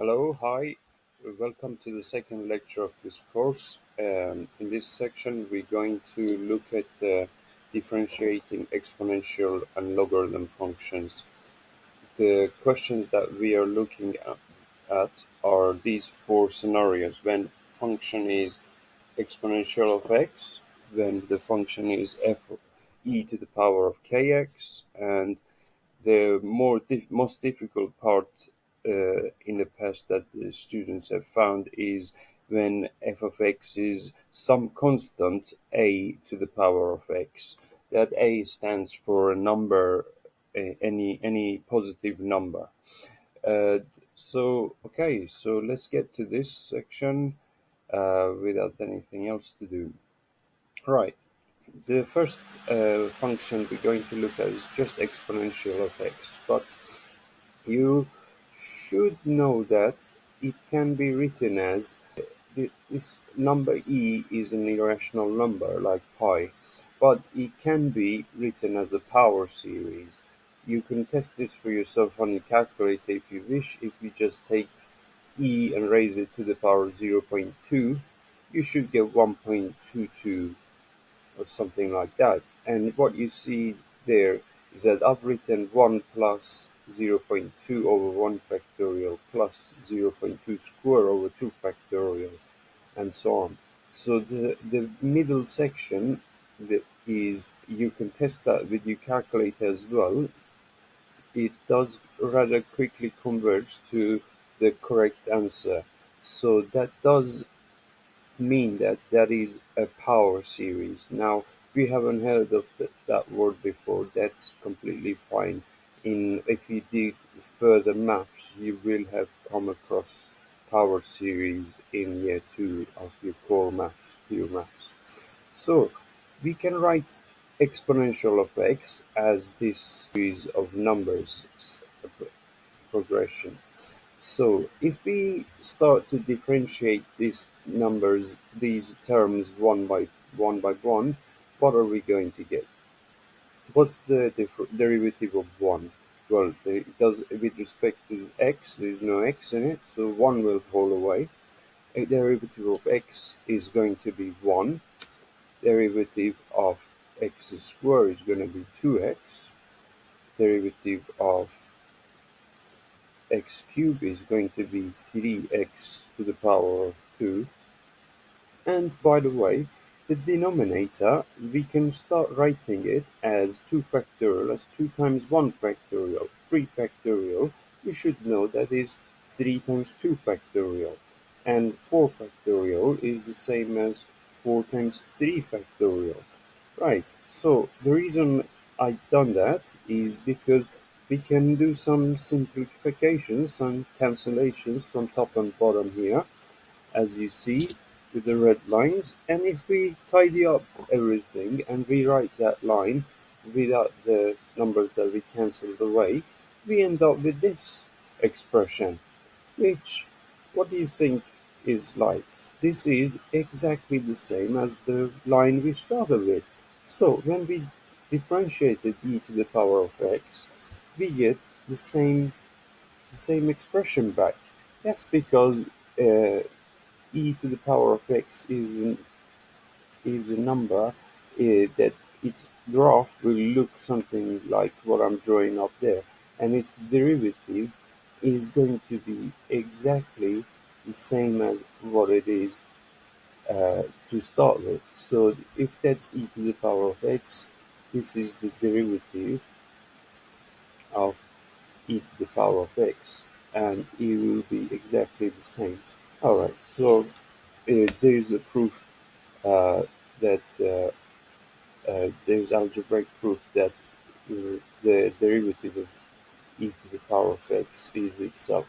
Hello, hi, welcome to the second lecture of this course. In this section, we're going to look at the differentiating exponential and logarithm functions. The questions that we are looking at are these four scenarios when function is exponential of x, when the function is f e to the power of kx, and the most difficult part in the past that the students have found is when f of x is some constant a to the power of x. That a stands for a number, any positive number. Uh, so let's get to this section without anything else to do. Right. The first function we're going to look at is just exponential of x, but you should know that it can be written as this number e is an irrational number like pi, but it can be written as a power series. You can test this for yourself on your calculator if you wish. If you just take e and raise it to the power of 0.2, you should get 1.22 or something like that. And what you see there is that I've written 1 plus 0.2 over 1 factorial plus 0.2 square over 2 factorial and so on. So the middle section that is, you can test that with your calculator as well. It does rather quickly converge to the correct answer. So that does mean that that is a power series. Now, we haven't heard of that word before. That's completely fine. If you did further maths, you will have come across power series in year two of your core maths, pure maths. So we can write exponential of x as this series of numbers progression. So if we start to differentiate these numbers, these terms one by one, what are we going to get? What's the derivative of 1? Well, it does with respect to x, there is no x in it, so 1 will fall away. A derivative of x is going to be 1. Derivative of x squared is going to be 2x. Derivative of x cubed is going to be 3x to the power of 2. And by the way, the denominator, we can start writing it as 2 factorial, as 2 times 1 factorial, 3 factorial. We should know that is 3 times 2 factorial. And 4 factorial is the same as 4 times 3 factorial. Right, so the reason I've done that is because we can do some simplifications, some cancellations from top and bottom here, as you see with the red lines. And if we tidy up everything and rewrite that line without the numbers that we cancelled away, we end up with this expression, which, what do you think is like? This is exactly the same as the line we started with. So when we differentiated e to the power of x, we get the same expression back. That's because e to the power of x is a number that its graph will look something like what I'm drawing up there, and its derivative is going to be exactly the same as what it is to start with. So if that's e to the power of x, this is the derivative of e to the power of x, and it will be exactly the same. Alright, so there is a proof uh, that there's algebraic proof that the derivative of e to the power of x is itself.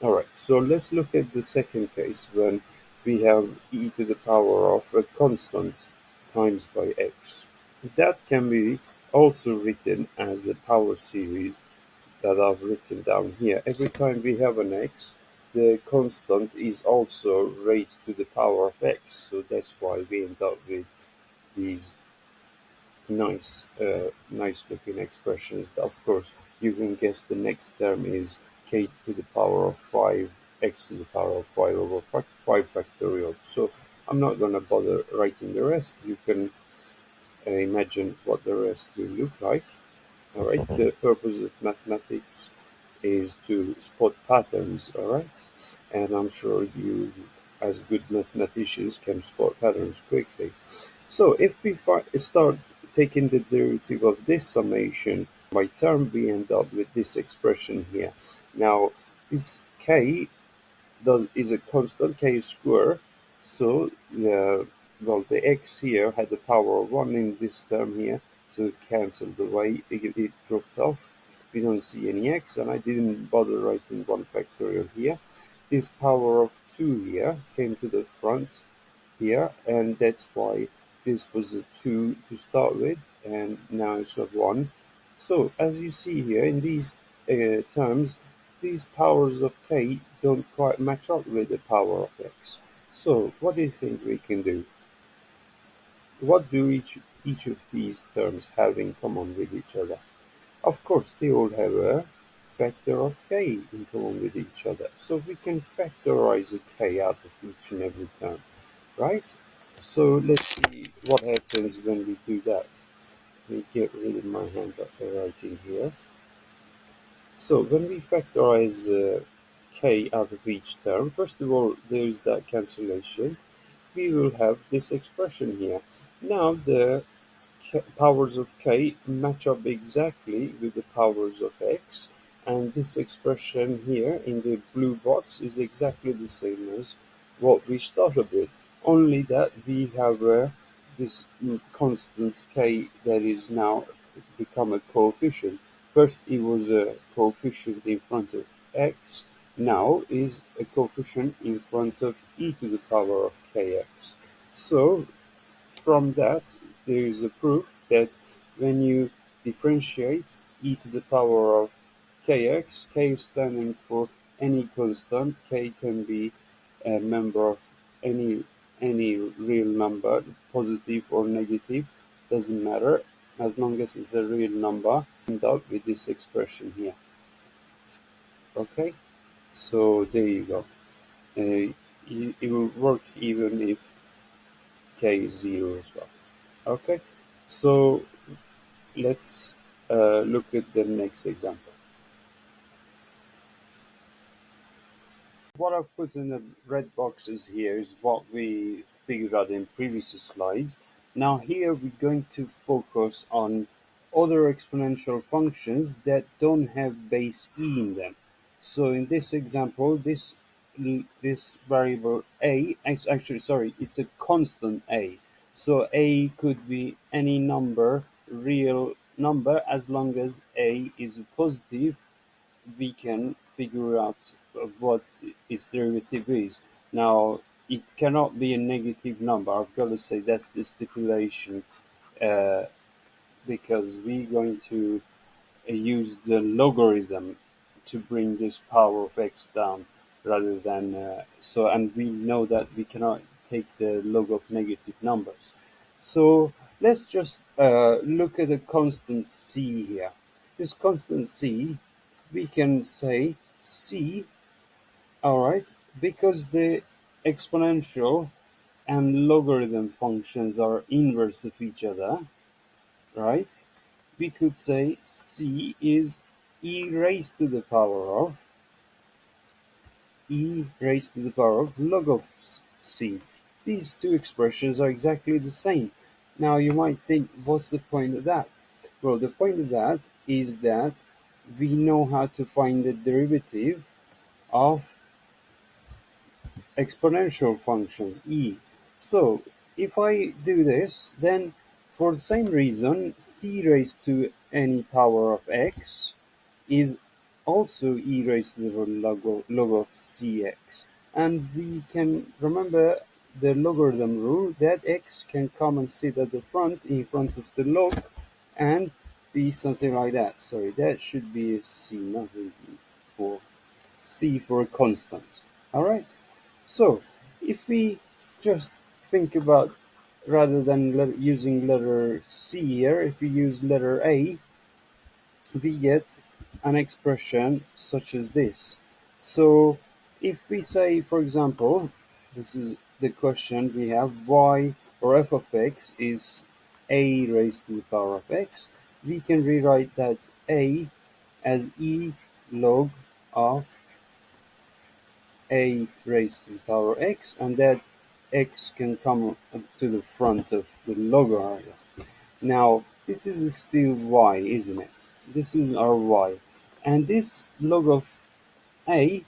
Alright, so let's look at the second case when we have e to the power of a constant times by x. That can be also written as a power series that I've written down here. Every time we have an x, the constant is also raised to the power of x, so that's why we end up with these nice looking expressions. Of course, you can guess the next term is k to the power of 5 x to the power of 5 over 5 factorial. So I'm not going to bother writing the rest. You can imagine what the rest will look like. All right, the purpose of mathematics is to spot patterns, all right? And I'm sure you, as good mathematicians, can spot patterns quickly. So if we start taking the derivative of this summation by term, we end up with this expression here. Now, this k is a constant, k square, so well, the x here had the power of 1 in this term here, so it cancelled away, it dropped off. We don't see any x, and I didn't bother writing 1 factorial here. This power of 2 here came to the front here, and that's why this was a 2 to start with, and now it's a 1. So as you see here in these terms, these powers of k don't quite match up with the power of x. So what do you think we can do? What do each of these terms have in common with each other? Of course, they all have a factor of k in common with each other. So we can factorize a k out of each and every term, right? So let's see what happens when we do that. Let me get rid of my handwriting here. So when we factorize k out of each term, first of all, there is that cancellation. We will have this expression here. Now the powers of k match up exactly with the powers of x, and this expression here in the blue box is exactly the same as what we started with, only that we have this constant k that is now become a coefficient. First it was a coefficient in front of x, now is a coefficient in front of e to the power of kx. So from that, there is a proof that when you differentiate e to the power of kx, k is standing for any constant, k can be a member of any any real number, positive or negative, doesn't matter, as long as it's a real number, end up with this expression here. Okay, so there you go. It will work even if k is 0 as well. Okay, so let's look at the next example. What I've put in the red boxes here is what we figured out in previous slides. Now here we're going to focus on other exponential functions that don't have base e in them. So in this example, this variable a, actually sorry, it's a constant a. So a could be any number, real number, as long as a is positive, we can figure out what its derivative is. Now, it cannot be a negative number. I've got to say that's the stipulation, uh, because we're going to use the logarithm to bring this power of x down rather than so, and we know that we cannot take the log of negative numbers. So let's just look at a constant c here. This constant c, we can say c, all right, because the exponential and logarithm functions are inverse of each other, right? We could say c is e raised to the power of log of c. These two expressions are exactly the same. Now you might think, what's the point of that? Well, the point of that is that we know how to find the derivative of exponential functions e. So if I do this, then for the same reason, c raised to any power of x is also e raised to the log of cx. And we can remember the logarithm rule that x can come and sit at the front, in front of the log, and be something like that. Sorry, that should be a c, not a for c for a constant. All right. So if we just think about, rather than using letter c here, if we use letter a, we get an expression such as this. So If we say, for example, this is the question we have, y or f of x is a raised to the power of x, we can rewrite that a as e log of a raised to the power x, and that x can come to the front of the log area. Now, this is still y, isn't it? This is our y. And this log of a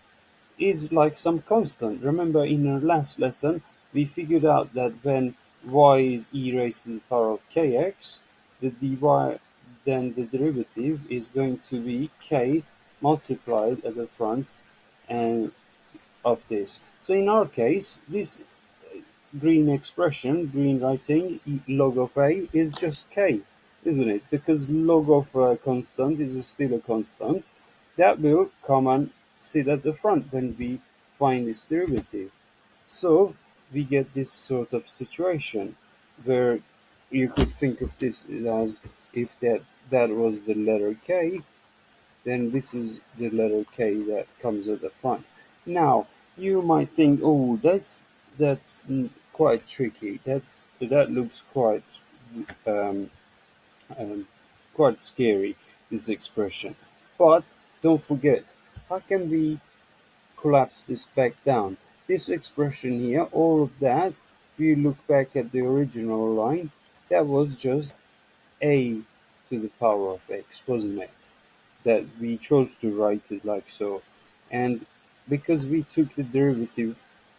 is like some constant. Remember in our last lesson, we figured out that when y is e raised to the power of kx, the dy, then the derivative is going to be k multiplied at the front and of this. So in our case, this green expression, green writing, log of a is just k, isn't it? Because log of a constant is still a constant. That will come and sit at the front when we find this derivative. So we get this sort of situation where you could think of this as if that was the letter k, then this is the letter K that comes at the front. Now, you might think, oh, that's quite tricky. That looks um, um, quite scary. This expression, but don't forget, how can we collapse this back down? This expression here, all of that. If you look back at the original line, that was just a to the power of x, wasn't it? That we chose to write it like so. And because we took the derivative,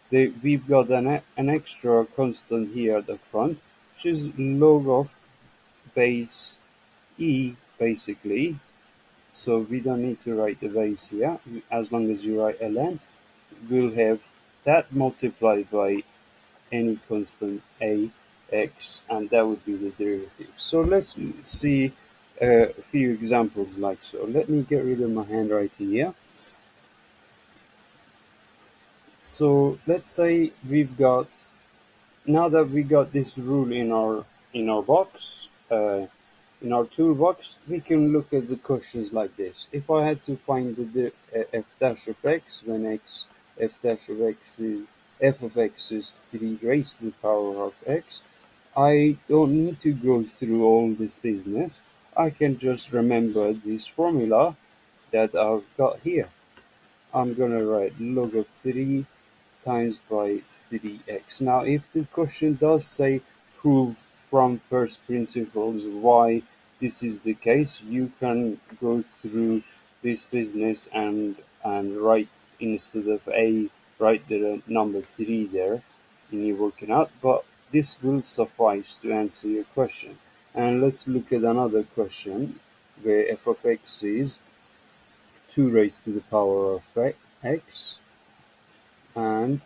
we've got an extra constant here at the front, which is log of base e, basically. So we don't need to write the base here. As long as you write ln, we'll have that multiplied by any constant a x, and that would be the derivative. So let's see a few examples like so. Let me get rid of my handwriting here. So let's say we've got, now that we got this rule in our box, in our toolbox, we can look at the questions like this. If I had to find f dash of x when f dash of x is f of x is 3 raised to the power of x, I don't need to go through all this business. I can just remember this formula that I've got here. I'm gonna write log of 3 times by 3x. Now, if the question does say prove from first principles why this is the case, you can go through this business and write, instead of a, write the number 3 there in your working out, but this will suffice to answer your question. And let's look at another question where f of x is 2 raised to the power of x, and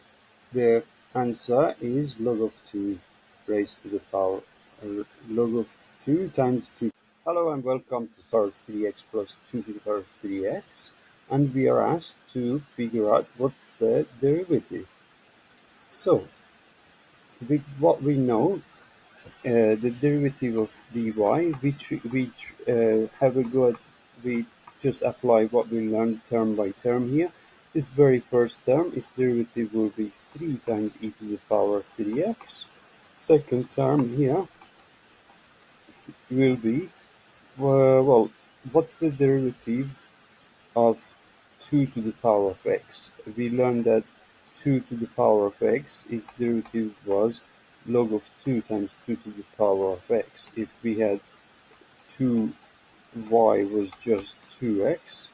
the answer is log of 2 raised to the power log of 2 times 2. Hello and welcome to power 3x plus 2 to the power 3x, and we are asked to figure out what's the derivative. So with what we know, the derivative of dy, we have a good, we just apply what we learned term by term here. This very first term, its derivative will be 3 times e to the power 3x. Second term here will be, well, what's the derivative of 2 to the power of x? We learned that 2 to the power of x, its derivative was log of 2 times 2 to the power of x. If we had 2y was just 2x,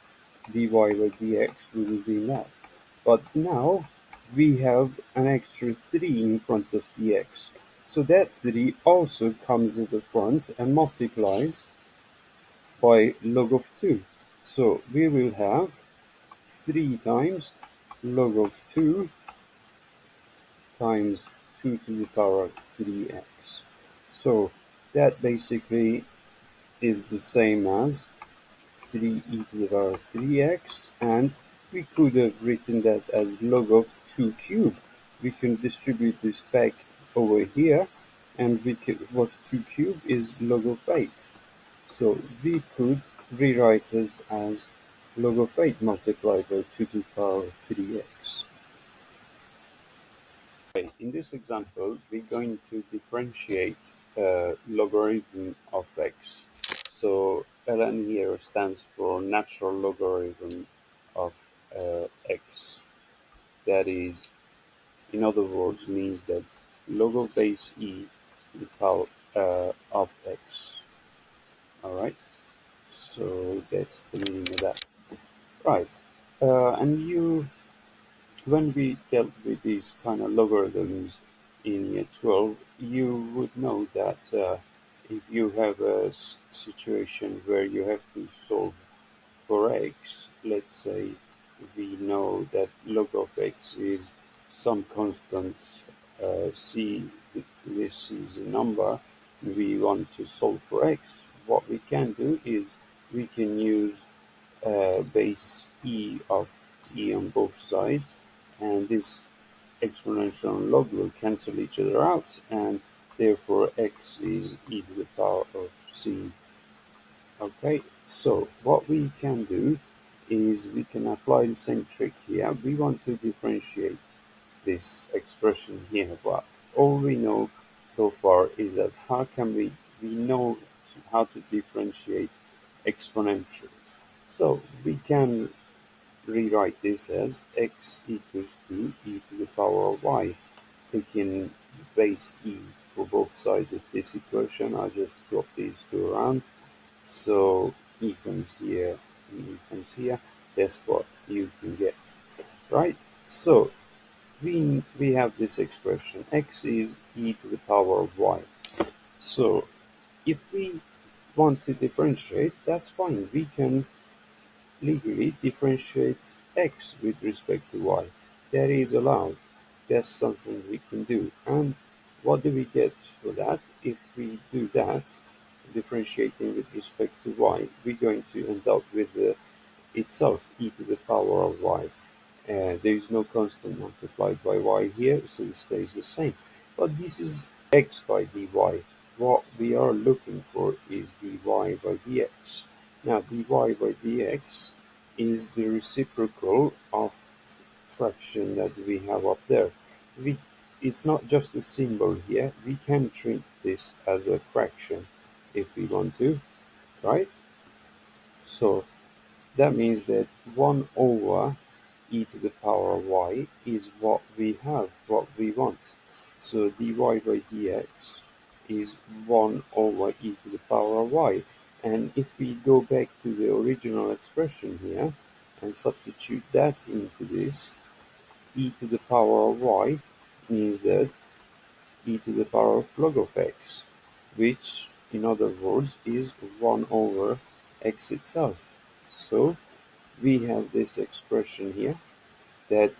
dy by dx would be that. But now we have an extra 3 in front of the x. So that 3 also comes at the front and multiplies by log of 2. So we will have 3 times log of 2 times 2 to the power 3x. So that basically is the same as 3e to the power 3x, and we could have written that as log of 2 cubed. We can distribute this back over here, and what's 2 cubed is log of 8. So we could rewrite this as log of 8 multiplied by 2 to the power 3x. Okay, in this example, we're going to differentiate logarithm of x. So ln here stands for natural logarithm of x. That is, in other words, means that log of base e to the power of x. All right. So that's the meaning of that. Right. And when we dealt with these kind of logarithms in year 12, you would know that if you have a situation where you have to solve for x, let's say we know that log of x is some constant c, this is a number, we want to solve for x, what we can do is we can use base e on both sides, and this exponential and log will cancel each other out, and therefore x is e to the power of c. Okay, so what we can do is we can apply the same trick here. We want to differentiate this expression here, but all we know so far is that we know how to differentiate exponentials. So we can rewrite this as x equals to e to the power of y, taking base e for both sides of this equation. I just swap these two around. So e comes here and e comes here. That's what you can get, right? So we have this expression x is e to the power of y. So if we want to differentiate, that's fine. We can legally differentiate x with respect to y. That is allowed. That's something we can do. And what do we get for that? If we do that, differentiating with respect to y, we're going to end up with itself e to the power of y. There is no constant multiplied by y here, so it stays the same. But this is x by dy. What we are looking for is dy by dx. Now, dy by dx is the reciprocal of the fraction that we have up there. It's not just a symbol here. We can treat this as a fraction if we want to, right? So that means that 1 over e to the power of y is what we have, what we want. So dy by dx is 1 over e to the power of y. And if we go back to the original expression here and substitute that into this, e to the power of y means that e to the power of log of x, which in other words is 1 over x itself. So we have this expression here that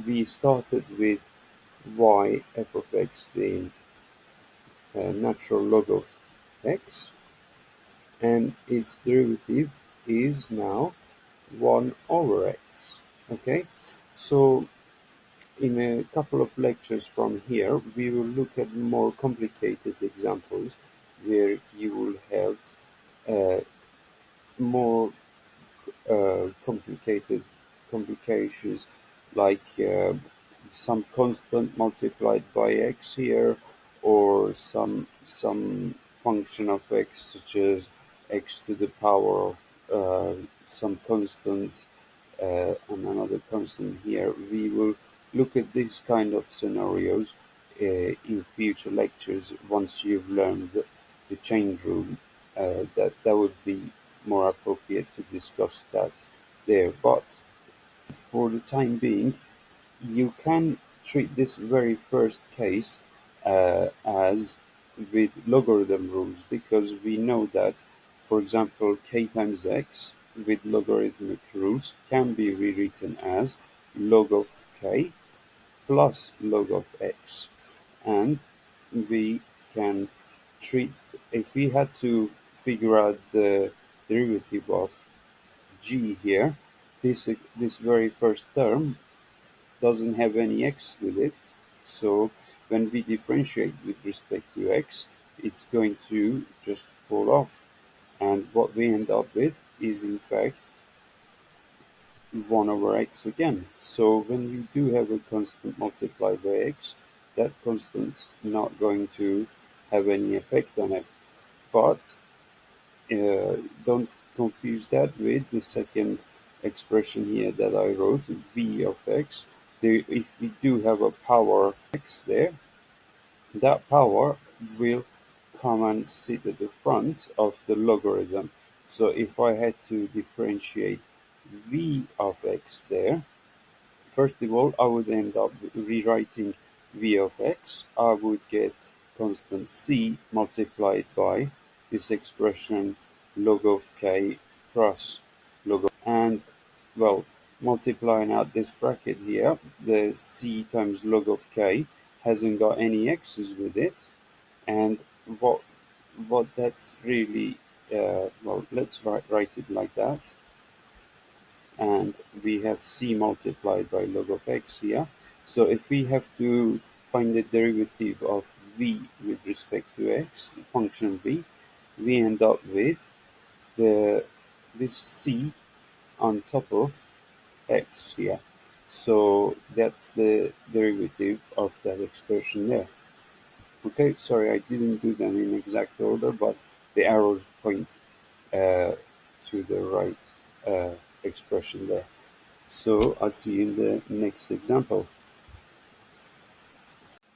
we started with y f of x being natural log of x, and its derivative is now 1 over x. Okay, so in a couple of lectures from here, we will look at more complicated examples where you will have more complicated complications like some constant multiplied by x here, or some function of x such as x to the power of some constant and another constant here. We will look at these kind of scenarios in future lectures once you've learned the chain rule. That would be more appropriate to discuss that there. But for the time being, you can treat this very first case as with logarithm rules, because we know that, for example, k times x with logarithmic rules can be rewritten as log of k plus log of x. And we can treat, if we had to figure out the derivative of g here, this very first term doesn't have any x with it. So when we differentiate with respect to x, it's going to just fall off. And what we end up with is, in fact, 1 over x again. So when we do have a constant multiplied by x, that constant's not going to have any effect on it. But don't confuse that with the second expression here that I wrote, v of x. If we do have a power x there, that power will come and sit at the front of the logarithm. So if I had to differentiate v of x there, first of all, I would end up rewriting v of x. I would get constant c multiplied by this expression log of k plus log of, and well, multiplying out this bracket here, the c times log of k hasn't got any x's with it, and what that's really, well, let's write it like that, and we have c multiplied by log of x here. So if we have to find the derivative of v with respect to x, function v, we end up with this c on top of x here. So that's the derivative of that expression there. Okay, sorry, I didn't do them in exact order, but the arrows point uh, to the right expression there. So I'll see you in the next example.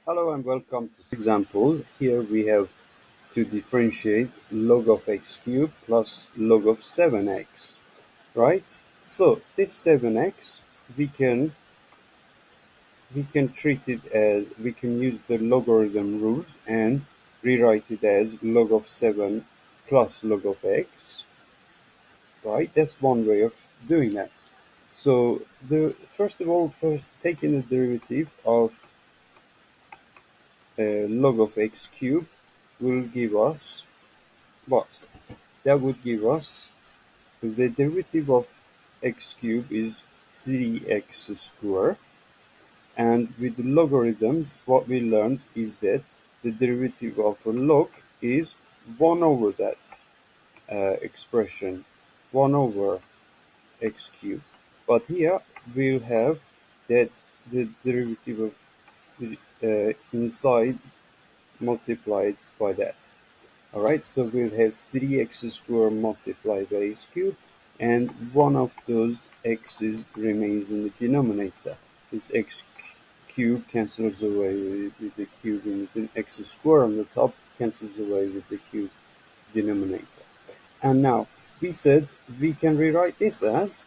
Hello and welcome to this example. Here we have to differentiate log of x cubed plus log of 7x, right? So this 7x, we can treat it as, we can use the logarithm rules and rewrite it as log of 7 plus log of x, right? That's one way of doing that. So the first of all, first taking the derivative of log of x cubed will give us what? That would give us the derivative of x cubed is 3x squared, and with the logarithms what we learned is that the derivative of a log is 1 over that expression, 1 over x cubed. But here we'll have that the derivative of inside multiplied by that. Alright, so we'll have 3x squared multiplied by x cubed, and one of those x's remains in the denominator. This x cubed cancels away with the cube in the x squared on the top, cancels away with the cube denominator. And now we said we can rewrite this as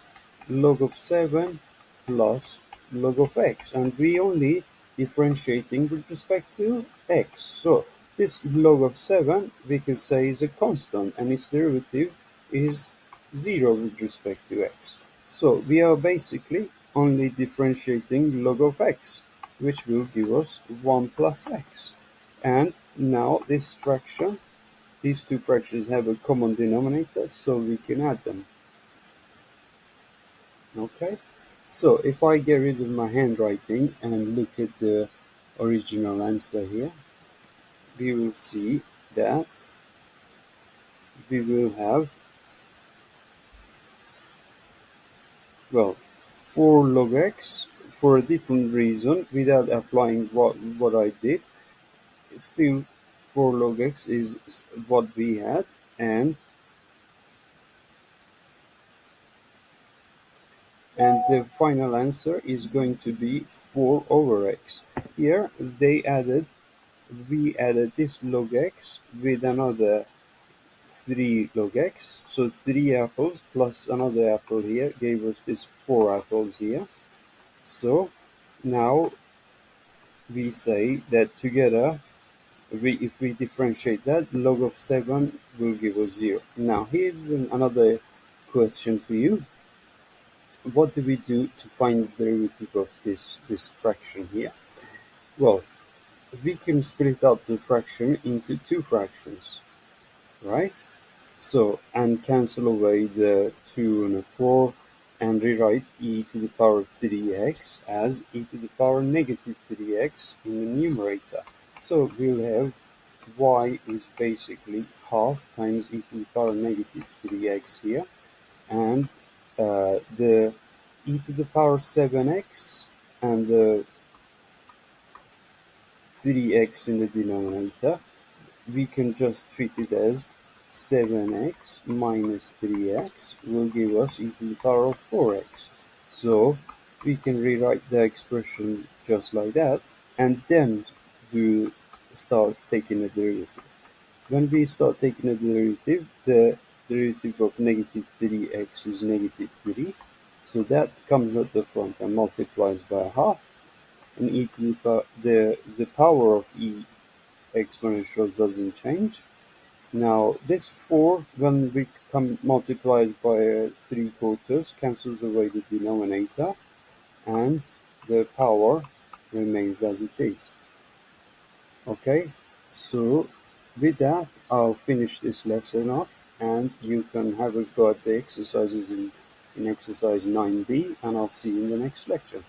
log of 7 plus log of x, and we only differentiating with respect to x. So this log of 7 we can say is a constant, and its derivative is 0 with respect to x. So we are basically only differentiating log of x, which will give us 1 plus x. And now this fraction, these two fractions have a common denominator, so we can add them. Okay, so if I get rid of my handwriting and look at the original answer here, we will see that we will have, well, 4 log x for a different reason without applying what I did. Still 4 log x is what we had, and the final answer is going to be 4 over x. Here we added this log x with another 3 log x, so 3 apples plus another apple here gave us this 4 apples here. So now we say that together, if we differentiate that, log of 7 will give us 0. Now here's another question for you. What do we do to find the derivative of this fraction here? Well, we can split up the fraction into two fractions, right? So, and cancel away the 2 and a 4, and rewrite e to the power 3x as e to the power negative 3x in the numerator. So we'll have y is basically half times e to the power negative 3x here, and the e to the power 7x and the 3x in the denominator, we can just treat it as 7x minus 3x will give us e to the power of 4x. So we can rewrite the expression just like that and then do start taking a derivative. When we start taking a derivative, the derivative of negative 3x is negative 3. So that comes at the front and multiplies by half. And e to the power of e exponential doesn't change. Now this 4, when we multiplies by 3 quarters, cancels away the denominator and the power remains as it is. Okay, so with that, I'll finish this lesson off and you can have a go at the exercises in exercise 9b, and I'll see you in the next lecture.